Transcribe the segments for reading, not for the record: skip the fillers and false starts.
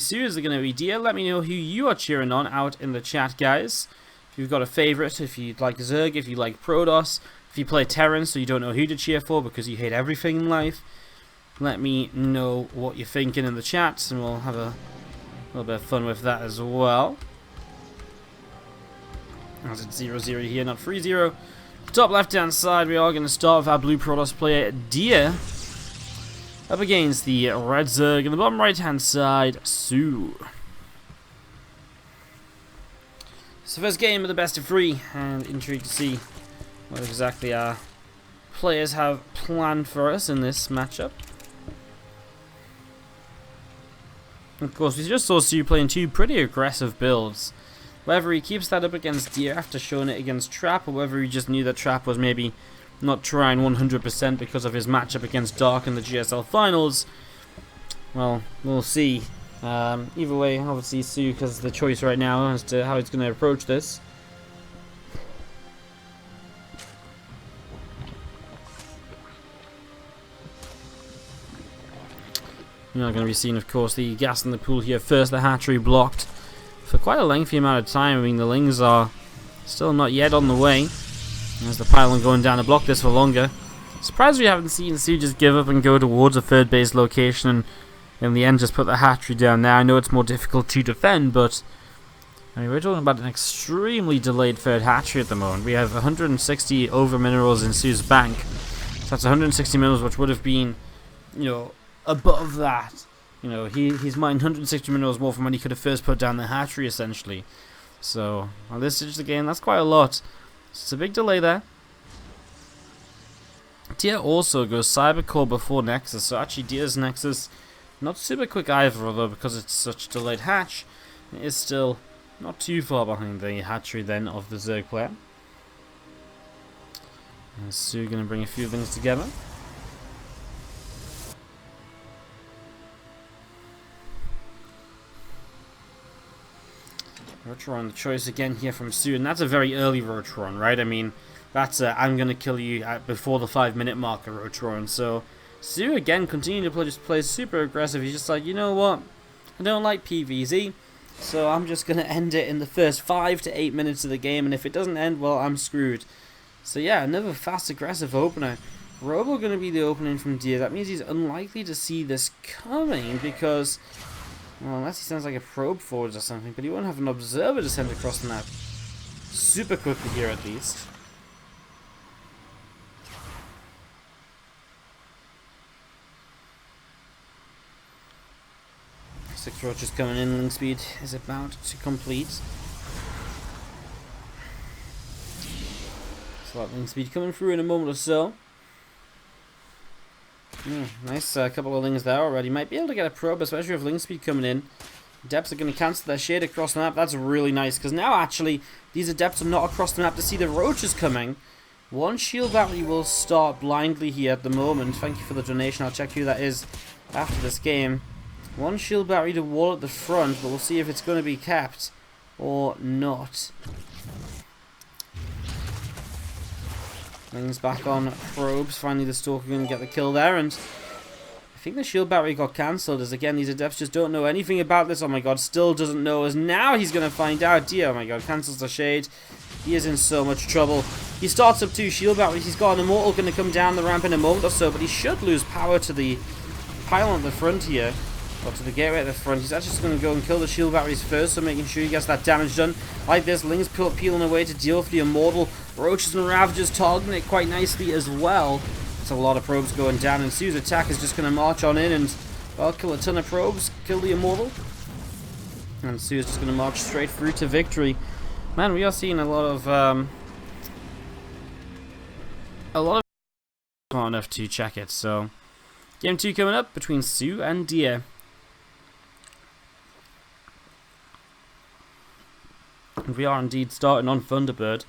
soO? Is it going to be Dia? Let me know who you are cheering on out in the chat, guys. If you've got a favourite, if you like Zerg, if you like Protoss, if you play Terran so you don't know who to cheer for because you hate everything in life, let me know what you're thinking in the chat, and we'll have a little bit of fun with that as well. As it's 0-0 here, not 3-0. Top left-hand side, we are going to start with our blue Protoss player, Dia, up against the red Zerg. On the bottom right-hand side, soO. It's the first game of the best of 3, and intrigued to see what exactly our players have planned for us in this matchup. Of course, we just saw soO playing 2 pretty aggressive builds. Whether he keeps that up against Dia after showing it against Trap, or whether he just knew that Trap was maybe not trying 100% because of his matchup against Dark in the GSL finals, well, we'll see. Either way, obviously soO has the choice right now as to how he's going to approach this. You're not going to be seeing, of course, the gas in the pool here. First, the hatchery blocked for quite a lengthy amount of time. I mean, the Lings are still not yet on the way. There's the pylon going down to block this for longer. Surprised we haven't seen soO just give up and go towards a third base location and in the end just put the hatchery down there. I know it's more difficult to defend, but I mean, we're talking about an extremely delayed third hatchery at the moment. We have 160 over minerals in soO's bank. So that's 160 minerals, which would have been, you know, above that. You know, he's mined 160 minerals more from when he could have first put down the hatchery, essentially. So, on this stage of the game, that's quite a lot. So it's a big delay there. Dia also goes Cybercore before Nexus, so actually Dia's Nexus, not super quick either, although because it's such a delayed hatch, it is still not too far behind the hatchery then of the Zerg player. And soO going to bring a few things together. Rotron, the choice again here from soO, and that's a very early Rotron, right? I mean, that's I'm going to kill you at before the 5-minute marker Rotron. So soO again continuing to just play super aggressive. He's just like, you know what? I don't like PvZ, so I'm just going to end it in the first 5 to 8 minutes of the game, and if it doesn't end, well, I'm screwed. So yeah, another fast aggressive opener. Robo going to be the opening from Dia. That means he's unlikely to see this coming because, well, unless he sends like a probe forwards or something, but he won't have an observer to send across the map super quickly here at least. Six roaches coming in, link speed is about to complete. So that link speed coming through in a moment or so. Nice couple of lings there already. Might be able to get a probe, especially with link speed coming in. Adepts are going to cancel their shade across the map. That's really nice, because now actually these adepts are not across the map to see the roaches coming. One shield battery will start blindly here at the moment. Thank you for the donation. I'll check who that is after this game. One shield battery to wall at the front, but we'll see if it's going to be kept or not. Lings back on probes. Finally the Stalker going to get the kill there, and I think the shield battery got cancelled, as again these adepts just don't know anything about this. Oh my god, still doesn't know, as now he's going to find out. Dia, oh my god, cancels the shade. He is in so much trouble. He starts up 2 shield batteries. He's got an Immortal going to come down the ramp in a moment or so, but he should lose power to the pylon at the front here. Or to the gateway at the front. He's actually just going to go and kill the shield batteries first, so making sure he gets that damage done. Like this, Ling's peeling away to deal with the Immortal. Roaches and Ravagers targeting it quite nicely as well. It's a lot of probes going down, and soO's attack is just going to march on in and, well, kill a ton of probes, kill the Immortal. And soO's just going to march straight through to victory. Man, we are seeing a lot of smart enough to check it, so game 2 coming up between soO and Dia. And we are indeed starting on Thunderbird.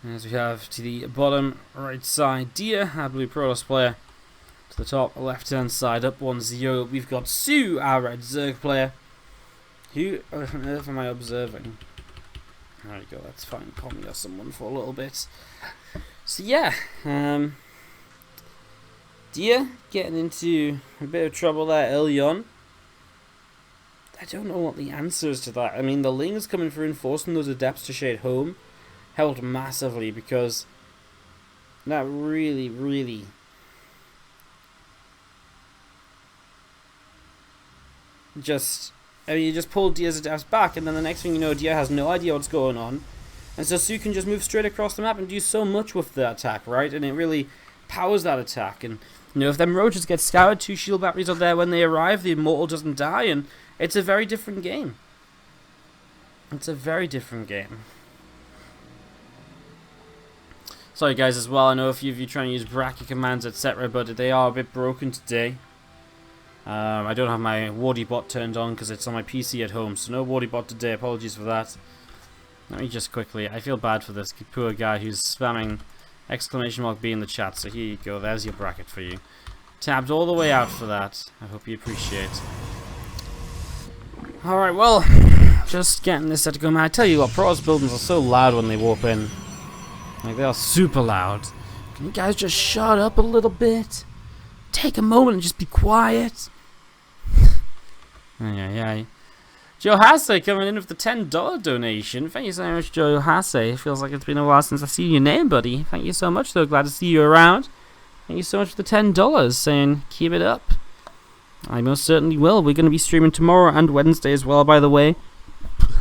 As we have to the bottom right side Dia, our blue Protoss player. To the top left hand side, up 1-0. We've got soO, our red Zerg player. Who on earth am I observing? There we go, that's fine. Call me or someone for a little bit. So yeah, Dia getting into a bit of trouble there early on. I don't know what the answer is to that. I mean, the Lings coming through and forcing those Adepts to shade home helped massively, because that really just... I mean, you just pull Dia's Adepts back, and then the next thing you know, Dia has no idea what's going on. And so soO can just move straight across the map and do so much with the attack, right? And it really powers that attack. And, you know, if them roaches get scoured, 2 shield batteries are there when they arrive, the Immortal doesn't die, and it's a very different game. It's a very different game. Sorry guys as well, I know a few of you trying to use bracket commands, etc., but they are a bit broken today. I don't have my WardiBot turned on because it's on my PC at home, so no WardiBot today, apologies for that. Let me just quickly, I feel bad for this poor guy who's spamming !B in the chat, so here you go, there's your bracket for you. Tabbed all the way out for that, I hope you appreciate. Alright, well, just getting this set to go, man. I tell you what, Protoss buildings are so loud when they warp in. Like, they are super loud. Can you guys just shut up a little bit? Take a moment and just be quiet. Ay. Joe Hasse coming in with the $10 donation. Thank you so much, Joe Hasse. It feels like it's been a while since I've seen your name, buddy. Thank you so much, though. Glad to see you around. Thank you so much for the $10, saying keep it up. I most certainly will. We're going to be streaming tomorrow and Wednesday as well, by the way.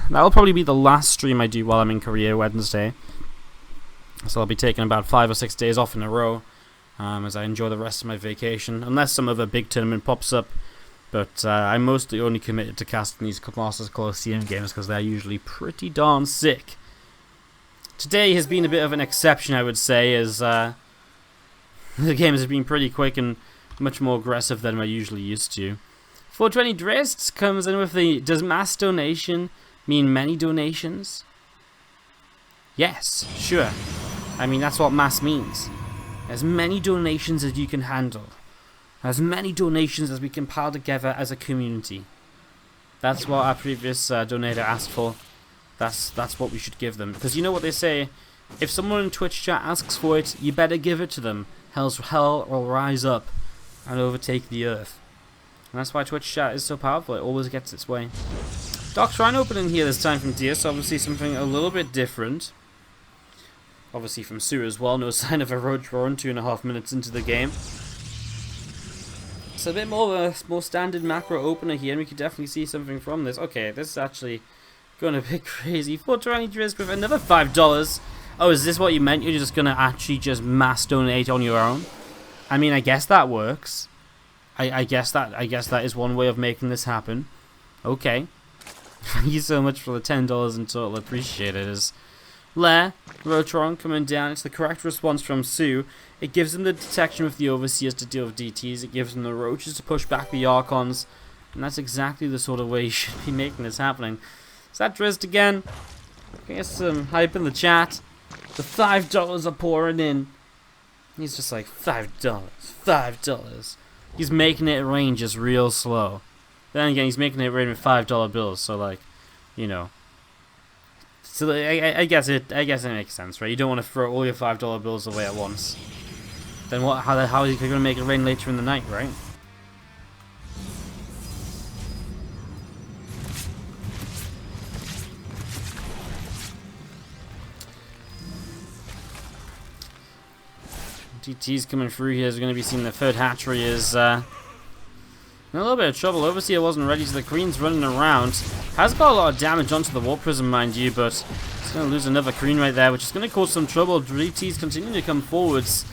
That'll probably be the last stream I do while I'm in Korea, Wednesday. So I'll be taking about 5 or 6 days off in a row as I enjoy the rest of my vacation. Unless some other big tournament pops up. But I'm mostly only committed to casting these Masters Coliseum games because they're usually pretty darn sick. Today has been a bit of an exception, I would say, as the games have been pretty quick and much more aggressive than we're usually used to. 420 Dresd comes in with the, does mass donation mean many donations? Yes, sure. I mean, that's what mass means. As many donations as you can handle. As many donations as we can pile together as a community. That's what our previous donator asked for. That's what we should give them. Because you know what they say, if someone in Twitch chat asks for it, you better give it to them. Hell will rise up and overtake the earth. And that's why Twitch chat is so powerful. It always gets its way. Dark Shrine opening here this time from Dia, so obviously something a little bit different. Obviously from soO as well. No sign of a roach run 2.5 minutes into the game. It's a bit more of a more standard macro opener here, and we could definitely see something from this. Okay, this is actually going a bit crazy. 420 Drisk with another $5. Oh, is this what you meant? You're just going to actually just mass donate on your own? I mean, I guess that works. I guess that is one way of making this happen. Okay. Thank you so much for the $10 in total. Appreciate it. As Lair, Rotron coming down. It's the correct response from soO. It gives them the detection with the Overseers to deal with DTs. It gives them the Roaches to push back the Archons. And that's exactly the sort of way you should be making this happening. Is that Drizzt again? Get some hype in the chat. The $5 are pouring in. He's just like, $5. He's making it rain just real slow. Then again, he's making it rain with $5 bills. So like, you know. So I guess it makes sense, right? You don't want to throw all your $5 bills away at once. Then what? How are you going to make it rain later in the night, right? DT's coming through here. Is going to be seeing the third hatchery is in a little bit of trouble. Overseer wasn't ready, so the Queen's running around. Has got a lot of damage onto the Warp Prism, mind you, but it's going to lose another Queen right there, which is going to cause some trouble. DT's continuing to come forwards.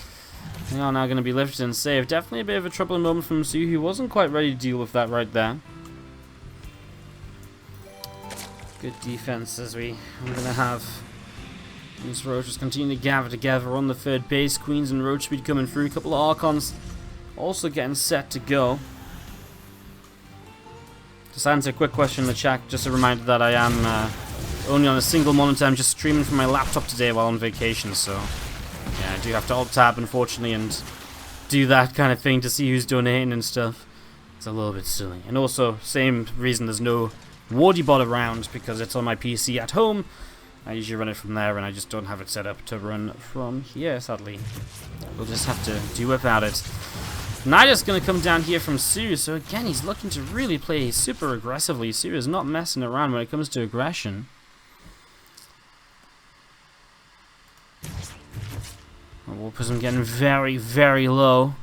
They are now going to be lifted and saved. Definitely a bit of a troubling moment from soO, who wasn't quite ready to deal with that right there. Good defense as we're going to have these Roaches continue to gather together on the third base. Queens and Roach Speed coming through. A couple of Archons also getting set to go. Just answer a quick question in the chat. Just a reminder that I am only on a single monitor. I'm just streaming from my laptop today while on vacation, so yeah, I do have to alt-tab, unfortunately, and do that kind of thing to see who's donating and stuff. It's a little bit silly. And also, same reason there's no WardiBot around, because it's on my PC at home. I usually run it from there, and I just don't have it set up to run from here, sadly. We'll just have to do without it. Nidus going to come down here from soO. So again, he's looking to really play super aggressively. soO is not messing around when it comes to aggression. Warp Prism getting very, very low.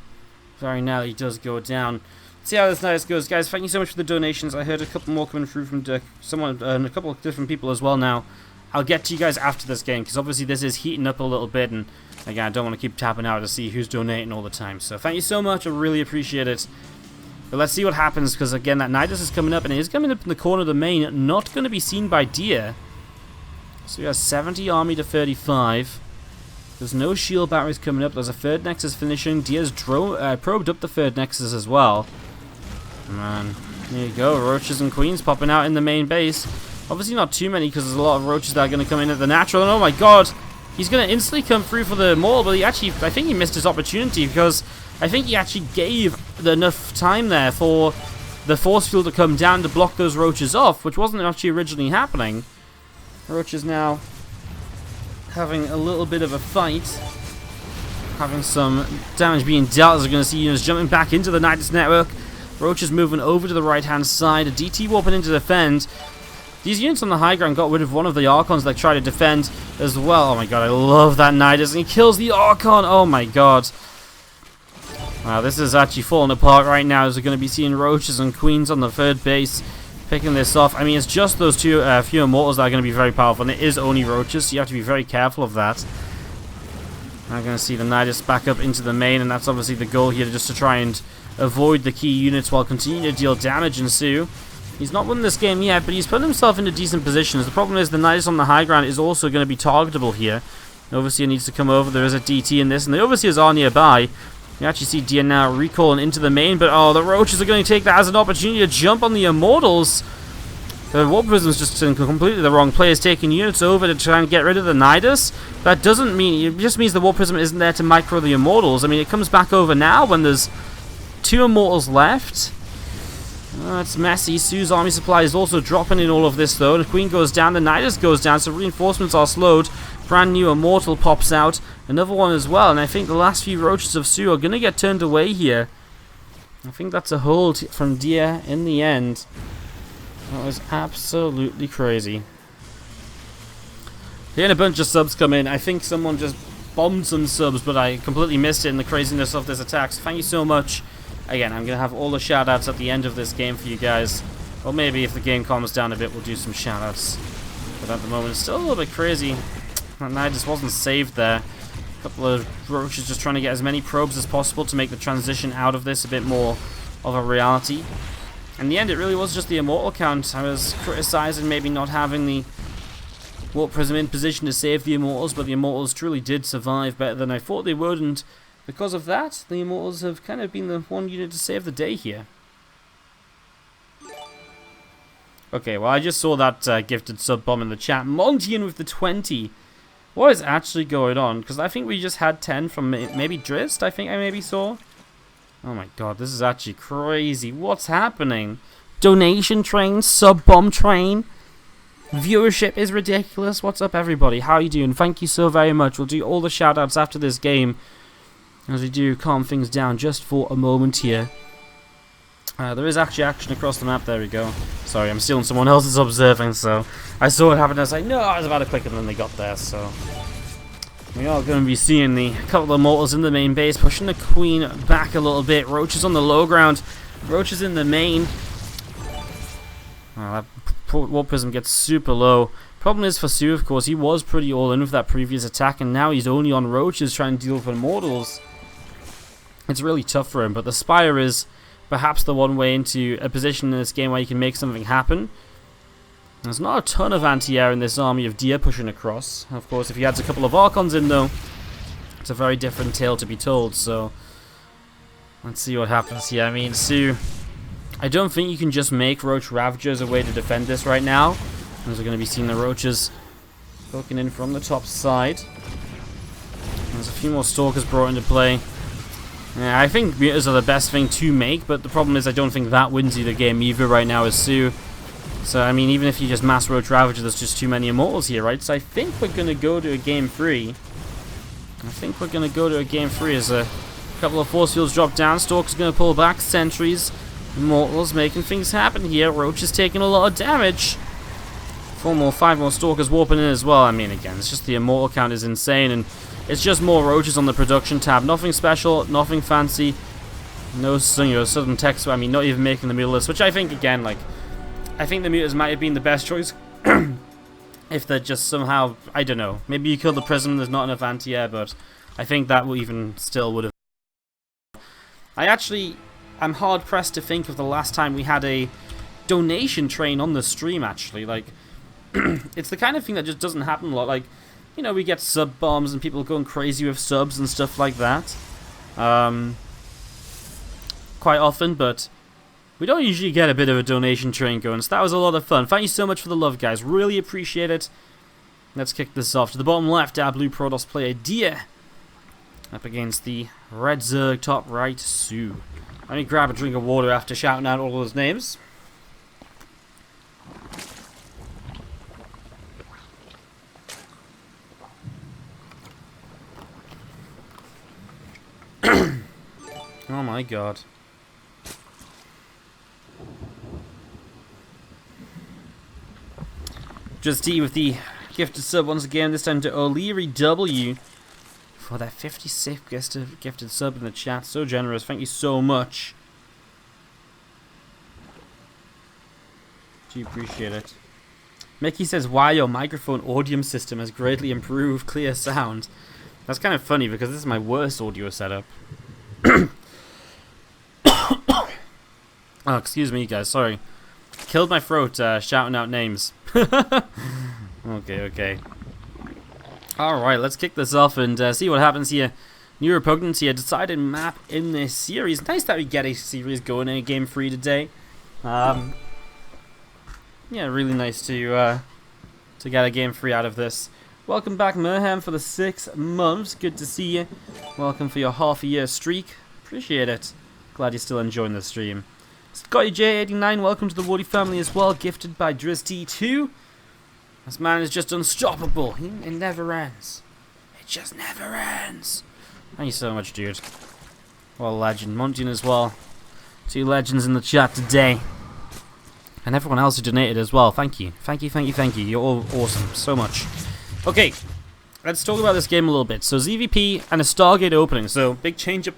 Very nearly does go down. See how this Nidus goes, guys. Thank you so much for the donations. I heard a couple more coming through from someone and a couple of different people as well now. I'll get to you guys after this game, because obviously this is heating up a little bit, and again, I don't want to keep tapping out to see who's donating all the time. So thank you so much. I really appreciate it. But let's see what happens, because again, that Nidus is coming up, and it is coming up in the corner of the main. Not going to be seen by Dia. So we have 70 army to 35. There's no shield batteries coming up. There's a third nexus finishing. Dia's probed up the third nexus as well. Man, there you go. Roaches and queens popping out in the main base. Obviously not too many, because there's a lot of roaches that are going to come in at the natural. And oh my god, he's going to instantly come through for the mortal, but I think he missed his opportunity, because I think he actually gave enough time there for the force field to come down to block those roaches off, which wasn't actually originally happening. Roaches now having a little bit of a fight, having some damage being dealt, as we're going to see units jumping back into the Nidus network. Roaches moving over to the right hand side, a DT warping in to defend. These units on the high ground got rid of one of the Archons that tried to defend as well. Oh my god, I love that Nidus, and he kills the Archon. Oh my god. Wow, this is actually falling apart right now, as we're going to be seeing roaches and queens on the third base picking this off. I mean, it's just those few immortals that are going to be very powerful, and it is only roaches, so you have to be very careful of that. I'm going to see the Nidus back up into the main, and that's obviously the goal here, just to try and avoid the key units while continuing to deal damage in soO. He's not won this game yet, but he's put himself into decent positions. The problem is the Nidus on the high ground is also going to be targetable here. The Overseer needs to come over. There is a DT in this, and the Overseers are nearby. You actually see Dia now recalling into the main, but oh, the Roaches are going to take that as an opportunity to jump on the Immortals. The Warp Prism's just in completely the wrong place, taking units over to try and get rid of the Nidus. That doesn't mean, it just means the Warp Prism isn't there to micro the Immortals. I mean, it comes back over now when there's 2 Immortals left. It's messy. soO's army supply is also dropping in all of this, though. The Queen goes down, the Nidus goes down, so reinforcements are slowed. Brand new Immortal pops out. Another one as well, and I think the last few Roaches of soO are going to get turned away here. I think that's a hold from Dia in the end. That was absolutely crazy. Hearing a bunch of subs come in. I think someone just bombed some subs, but I completely missed it in the craziness of this attack. So thank you so much. Again, I'm going to have all the shoutouts at the end of this game for you guys. Or maybe if the game calms down a bit, we'll do some shoutouts. But at the moment, it's still a little bit crazy. That Nidus wasn't saved there. A couple of Roaches just trying to get as many probes as possible to make the transition out of this a bit more of a reality. In the end, it really was just the Immortal count. I was criticizing maybe not having the Warp Prism in position to save the Immortals, but the Immortals truly did survive better than I thought they would, and because of that, the Immortals have kind of been the one unit to save the day here. Okay, well, I just saw that gifted sub bomb in the chat. Montian with the 20. What is actually going on? Because I think we just had 10 from maybe Drizzt, I think I maybe saw. Oh my god, this is actually crazy. What's happening? Donation train, sub bomb train. Viewership is ridiculous. What's up, everybody? How are you doing? Thank you so very much. We'll do all the shoutouts after this game, as we do calm things down just for a moment here. There is actually action across the map. There we go. Sorry, I'm stealing someone else's observing, so I saw it happen. I was like, no, I was about to click, and then they got there, so we are going to be seeing the couple of Immortals in the main base, pushing the Queen back a little bit. Roaches on the low ground, Roaches in the main. That Warp Prism gets super low. Problem is for soO, of course, he was pretty all in with that previous attack, and now he's only on Roaches trying to deal with Immortals. It's really tough for him, but the Spire is perhaps the one way into a position in this game where you can make something happen. There's not a ton of anti-air in this army of Dia pushing across. Of course, if he adds a couple of Archons in, though, it's a very different tale to be told, so let's see what happens here. I mean, soO, I don't think you can just make Roach Ravager as a way to defend this right now, as we're going to be seeing the Roaches poking in from the top side. There's a few more Stalkers brought into play. Yeah, I think Mutas are the best thing to make, but the problem is I don't think that wins you the game either right now as soO. So, I mean, even if you just mass Roach Ravager, there's just too many Immortals here, right? So I think we're going to go to a game 3. I think we're going to go to a game 3 as A couple of force fields drop down. Stalker's going to pull back. Sentries. Immortals making things happen here. Roach is taking a lot of damage. 4 more, 5 more Stalkers warping in as well. I mean, again, it's just the Immortal count is insane, and it's just more Roaches on the production tab. Nothing special, nothing fancy. No, sudden text. I mean, not even making the Mutalists, which I think, again, like, I think the Mutas might have been the best choice. If they're just somehow, I don't know. Maybe you kill the Prism, there's not enough anti-air, but I think that would even still would have. I'm hard pressed to think of the last time we had a donation train on the stream, actually. Like, it's the kind of thing that just doesn't happen a lot. Like, you know, we get sub bombs and people going crazy with subs and stuff like that. Quite often, but we don't usually get a bit of a donation train going, so that was a lot of fun. Thank you so much for the love, guys. Really appreciate it. Let's kick this off. To the bottom left, our blue Protoss player, Dia. Up against the red Zerg, top right, soO. Let me grab a drink of water after shouting out all those names. Oh my god. Just D with the gifted sub once again, this time to O'Leary W for that 56th gifted sub in the chat. So generous. Thank you so much. Do you appreciate it? Mickey says, "Why your microphone audio system has greatly improved clear sound." That's kind of funny because this is my worst audio setup. Oh, excuse me, guys. Sorry. Killed my throat shouting out names. Okay. Alright, let's kick this off and see what happens here. New Repugnancy, a decided map in this series. Nice that we get a series going in Game 3 today. Yeah, really nice to get a Game 3 out of this. Welcome back, Merham, for the 6 months. Good to see you. Welcome for your half-a-year streak. Appreciate it. Glad you're still enjoying the stream. Scotty J89, welcome to the Wardy family as well. Gifted by DrizT2. This man is just unstoppable. It never ends. It just never ends. Thank you so much, dude. What a legend. Montian as well. 2 legends in the chat today. And everyone else who donated as well. Thank you. Thank you. You're all awesome. So much. Okay. Let's talk about this game a little bit. So ZvP and a Stargate opening. So big change up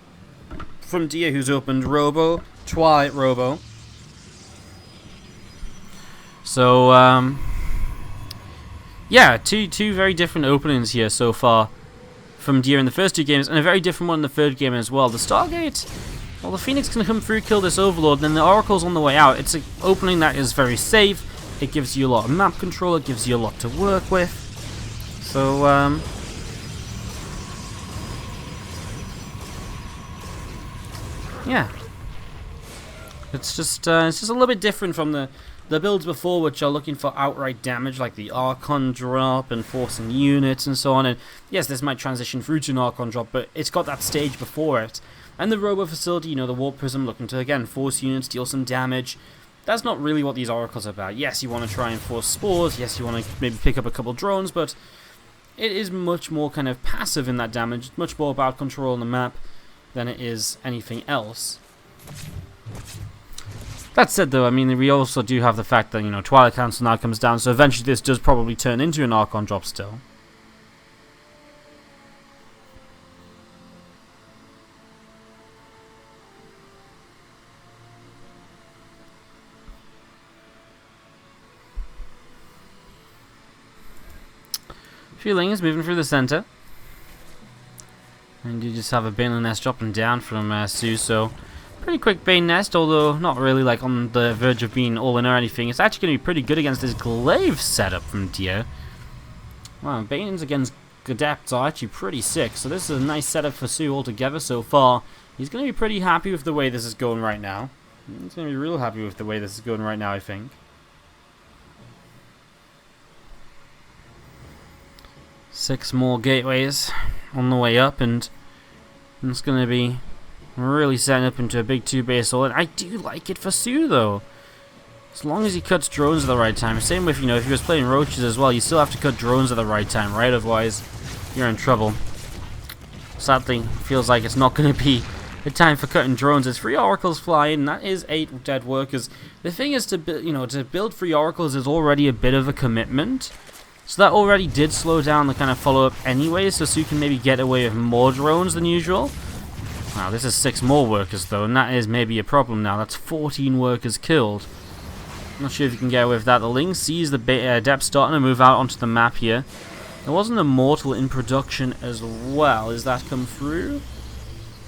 from Dia, who's opened Robo, Twilight Robo. So, yeah, two very different openings here so far from Dia in the first 2 games, and a very different one in the 3rd game as well. The Stargate, well, the Phoenix can come through, kill this Overlord, and then the Oracle's on the way out. It's an opening that is very safe. It gives you a lot of map control. It gives you a lot to work with. So, yeah. It's just a little bit different from the builds before, which are looking for outright damage, like the Archon drop and forcing units and so on. And yes, this might transition through to an Archon drop, but it's got that stage before it. And the Robo Facility, you know, the Warp Prism, looking to, again, force units, deal some damage. That's not really what these Oracles are about. Yes, you want to try and force spores. Yes, you want to maybe pick up a couple drones, but it is much more kind of passive in that damage. It's much more about control on the map than it is anything else. That said, though, I mean, we also do have the fact that, you know, Twilight Council now comes down, so eventually this does probably turn into an Archon drop still. Feeling is moving through the center. And you just have a Bane nest dropping down from soO, so pretty quick Bane nest, although not really like on the verge of being all in or anything. It's actually going to be pretty good against this Glaive setup from Dia. Wow, Banes against Adepts are actually pretty sick, so this is a nice setup for soO altogether so far. He's going to be pretty happy with the way this is going right now. He's going to be real happy with the way this is going right now, I think. 6 more gateways on the way up, and it's going to be really setting up into a big 2-base ult. I do like it for soO, though. As long as he cuts drones at the right time. Same with, you know, if he was playing Roaches as well, you still have to cut drones at the right time, right? Otherwise, you're in trouble. Sadly, feels like it's not going to be the time for cutting drones. As 3 oracles fly in, that is 8 dead workers. The thing is, to build 3 oracles is already a bit of a commitment. So that already did slow down the kind of follow-up anyway, so soO can maybe get away with more drones than usual. Wow, this is 6 more workers though, and that is maybe a problem now. That's 14 workers killed. Not sure if you can get away with that. The Ling sees the Adept starting to move out onto the map here. There was an Immortal in production as well. Is that come through?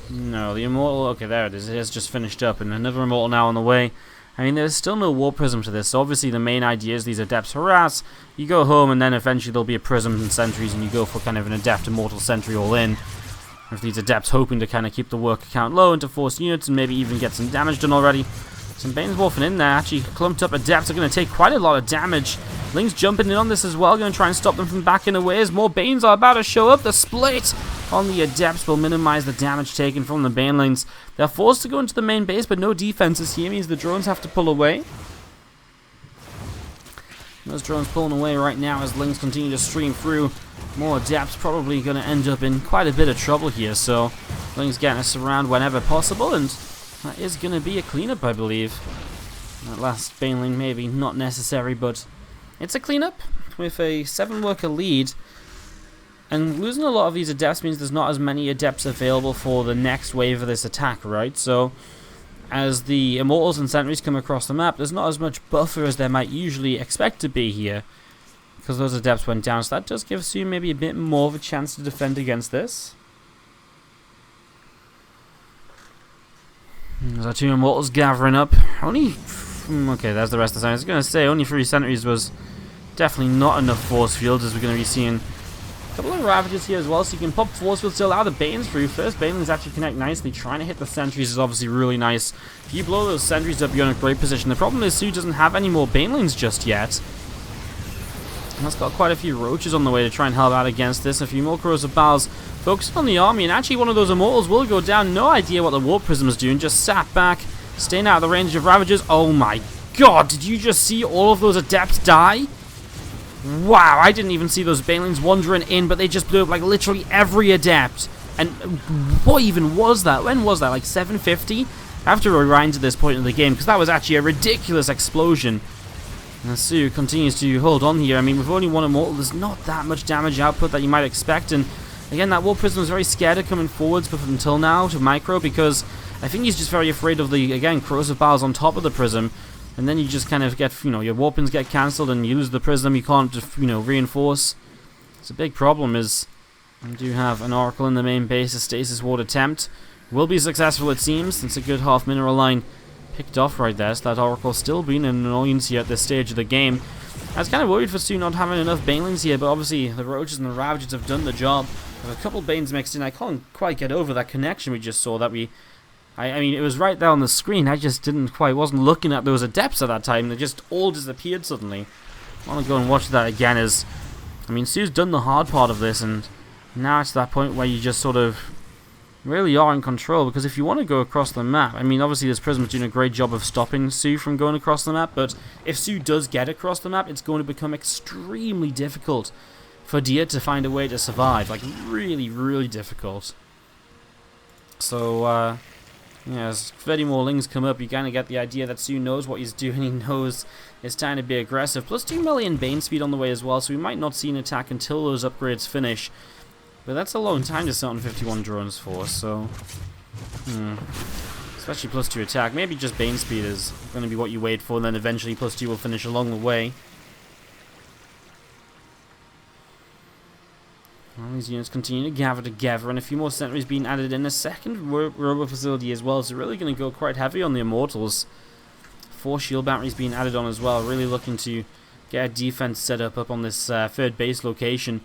No, the Immortal... Okay, there it is. It has just finished up, and another Immortal now on the way. I mean, there's still no War Prism to this, so obviously the main idea is these Adepts harass, you go home, and then eventually there'll be a Prism and Sentries, and you go for kind of an Adept Immortal Sentry all in. With these Adepts hoping to kind of keep the worker count low and to force units and maybe even get some damage done already. Some Banes wolfing in there, actually clumped up Adepts are going to take quite a lot of damage. Ling's jumping in on this as well, going to try and stop them from backing away as more Banes are about to show up. The split on the Adepts will minimize the damage taken from the Banelings. They're forced to go into the main base, but no defenses here, means the drones have to pull away. Those drones pulling away right now as Lings continue to stream through. More Adepts probably going to end up in quite a bit of trouble here, so Lings getting us around whenever possible, and that is going to be a cleanup, I believe. That last Baneling maybe not necessary, but it's a cleanup with a 7-worker lead. And losing a lot of these Adepts means there's not as many Adepts available for the next wave of this attack, right? So as the Immortals and Sentries come across the map, there's not as much buffer as there might usually expect to be here, because those Adepts went down. So that does give soO maybe a bit more of a chance to defend against this. There's our 2 Immortals gathering up. Only... okay, there's the rest of the time. I was going to say, only 3 Sentries was definitely not enough force fields, as we're going to be seeing a couple of Ravages here as well, so you can pop force fields to allow the Banes through. First Banelings actually connect nicely. Trying to hit the Sentries is obviously really nice. If you blow those Sentries up, you're in a great position. The problem is soO doesn't have any more Banelings just yet. And that's got quite a few Roaches on the way to try and help out against this. A few more Corrosive Bowels focusing on the army, and actually one of those Immortals will go down. No idea what the Warp Prism is doing, just sat back, staying out of the range of Ravagers. Oh my god, did you just see all of those Adepts die? Wow, I didn't even see those Banelings wandering in, but they just blew up like literally every Adept. And what even was that? When was that? Like 750? I have to rewind to this point in the game, because that was actually a ridiculous explosion. And soO continues to hold on here. I mean, with only 1 Immortal, there's not that much damage output that you might expect. And again, that War Prism was very scared of coming forwards but until now to Micro, because I think he's just very afraid of the, again, Corrosive Bowels on top of the Prism. And then you just kind of get, your Warpins get cancelled and you lose the Prism. You can't, reinforce. It's a big problem is we do have an Oracle in the main base. A Stasis Ward attempt will be successful, it seems. It's a good half mineral line picked off right there. So that Oracle still being an annoyance here at this stage of the game. I was kind of worried for soO not having enough Banelings here, but obviously the Roaches and the Ravagers have done the job. With a couple Banes mixed in, I can't quite get over that connection we just saw. That I mean, it was right there on the screen. I just wasn't looking at those Adepts at that time. They just all disappeared suddenly. I want to go and watch that again. I mean, soO's done the hard part of this, and now it's that point where you just sort of really are in control. Because if you want to go across the map, I mean, obviously this Prism's doing a great job of stopping soO from going across the map. But if soO does get across the map, it's going to become extremely difficult for Deer to find a way to survive. Like, really, really difficult. So, yeah, as 30 more Lings come up, you kind of get the idea that soO knows what he's doing. He knows it's time to be aggressive. Plus 2 million Bane speed on the way as well, so we might not see an attack until those upgrades finish. But that's a long time to sit on 51 drones for, so... Especially plus 2 attack. Maybe just Bane speed is going to be what you wait for, and then eventually plus 2 will finish along the way. Well, these units continue to gather together, and a few more Sentries being added in. A second Robo Facility as well, so really going to go quite heavy on the Immortals. 4 shield batteries being added on as well, really looking to get a defense set up on this third base location.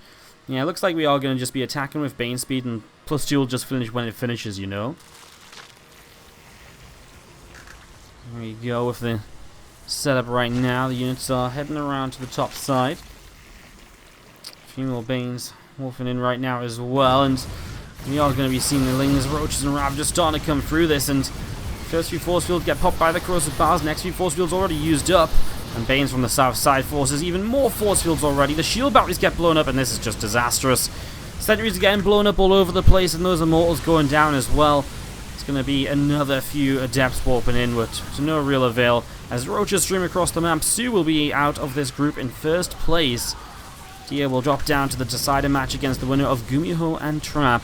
Yeah, it looks like we are going to just be attacking with Bane speed, and plus 2 will just finish when it finishes, you know. There we go with the setup right now. The units are heading around to the top side. A few more Banes wolfing in right now as well, and we are going to be seeing the Lings, Roaches, and Ravagers starting to come through this, and first few force fields get popped by the Corrosive Bowels, next few force fields already used up, and Banes from the south side forces even more force fields already. The shield batteries get blown up, and this is just disastrous. Sentries are getting blown up all over the place, and those Immortals going down as well. It's going to be another few Adepts warping inward to no real avail. As roaches stream across the map, soO will be out of this group in first place. Dia will drop down to the decider match against the winner of Gumiho and Trap.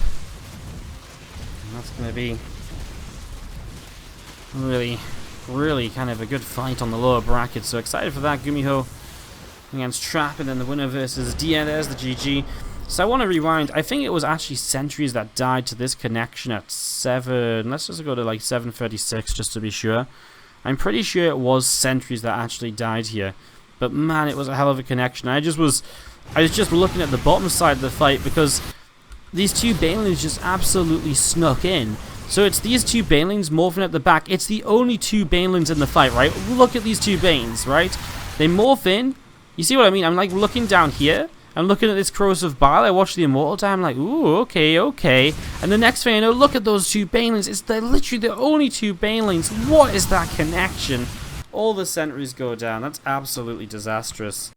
And that's going to be really kind of a good fight on the lower bracket. So excited for that. Gumiho against Trap, and then the winner versus Dia. There's the GG. So I want to rewind. I think it was actually Sentries that died to this connection at 7. Let's just go to like 7:36 just to be sure. I'm pretty sure it was Sentries that actually died here. But man, it was a hell of a connection. I was just looking at the bottom side of the fight because these two Banelings just absolutely snuck in. So it's these two Banelings morphing at the back. It's the only two Banelings in the fight, right? Look at these two Banes, right? They morph in. You see what I mean? I'm like looking down here. I'm looking at this Corrosive Bile. I watch the Immortal Die. I'm like, ooh, okay. And the next thing I know, look at those two Banelings. They're literally the only two Banelings. What is that connection? All the sentries go down. That's absolutely disastrous.